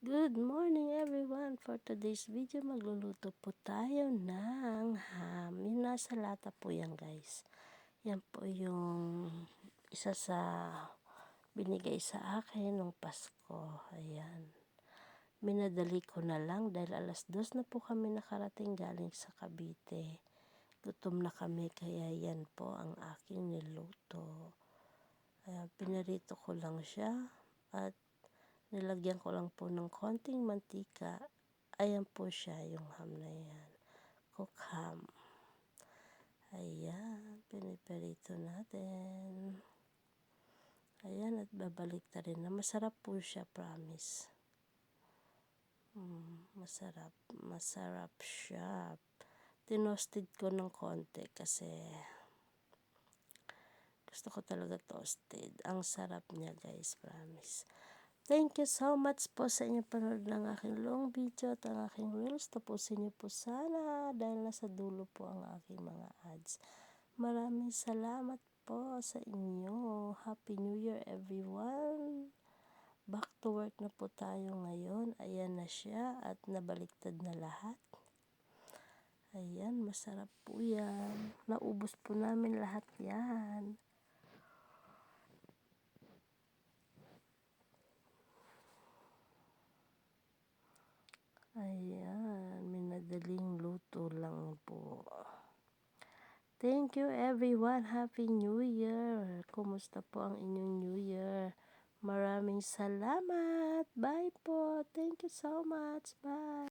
Good morning everyone! For today's video, magluluto po tayo ng ham. Yung nasa lata po yan guys. Yan po yung isa sa binigay sa akin nung Pasko. Ayan. Minadali ko na lang dahil alas 2 na po kami nakarating galing sa Cavite. Gutom na kami kaya yan po ang aking niluto. Ayan, pinarito ko lang siya at nilagyan ko lang po ng konting mantika. Ayan po siya, yung ham na yan. Cook ham. Ayan, piniperito natin. Ayan, at babalik na rin na. Masarap po siya, promise. Masarap. Masarap siya. Tinosted ko ng konti kasi gusto ko talaga toasted. Ang sarap niya guys, promise. Thank you so much po sa inyong panood ng aking long video at ang aking reels. Tapusin niyo po sana dahil nasa dulo po ang aking mga ads. Maraming salamat po sa inyo. Happy New Year everyone. Back to work na po tayo ngayon. Ayan na siya at nabaliktad na lahat. Ayan, masarap po yan. Naubos po namin lahat yan. Ayan, minadaling luto lang po. Thank you everyone. Happy New Year. Kumusta po ang inyong New Year? Maraming salamat. Bye po. Thank you so much. Bye.